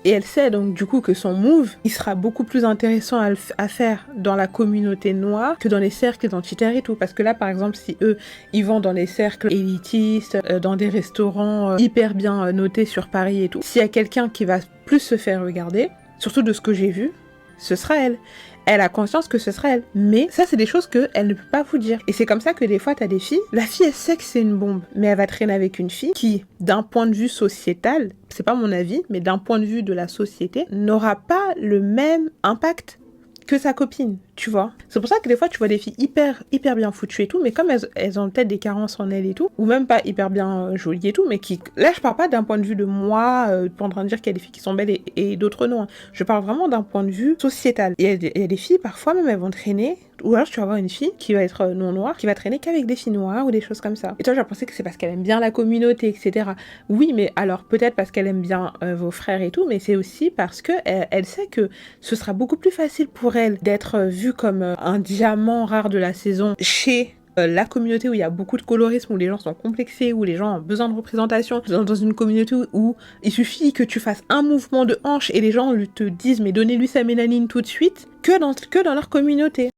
Et elle sait donc du coup que son move, il sera beaucoup plus intéressant à faire dans la communauté noire que dans les cercles identitaires et tout. Parce que là, par exemple, si eux, ils vont dans les cercles élitistes, dans des restaurants hyper bien notés sur Paris et tout, s'il y a quelqu'un qui va plus se faire regarder, surtout de ce que j'ai vu, ce sera elle. Elle a conscience que ce sera elle. Mais ça, c'est des choses qu'elle ne peut pas vous dire. Et c'est comme ça que des fois, t'as des filles, la fille, elle sait que c'est une bombe, mais elle va traîner avec une fille qui, d'un point de vue sociétal, c'est pas mon avis, mais d'un point de vue de la société, n'aura pas le même impact que sa copine, tu vois. C'est pour ça que des fois, tu vois des filles hyper bien foutues et tout, mais comme elles ont peut-être des carences en elles et tout, ou même pas hyper bien jolies et tout, mais qui... Là, je parle pas d'un point de vue de moi, pas en train de dire qu'il y a des filles qui sont belles et d'autres non. Hein. Je parle vraiment d'un point de vue sociétal. Il y a des filles, parfois même, elles vont traîner, ou alors tu vas avoir une fille qui va être non noire, qui va traîner qu'avec des filles noires ou des choses comme ça. Et toi, j'ai pensé que c'est parce qu'elle aime bien la communauté, etc. Oui, mais alors peut-être parce qu'elle aime bien vos frères et tout, mais c'est aussi parce que elle sait que ce sera beaucoup plus facile pour elle d'être vue comme un diamant rare de la saison chez la communauté où il y a beaucoup de colorisme, où les gens sont complexés, où les gens ont besoin de représentation, dans une communauté où il suffit que tu fasses un mouvement de hanche et les gens te disent mais donnez-lui sa mélanine tout de suite, que dans leur communauté.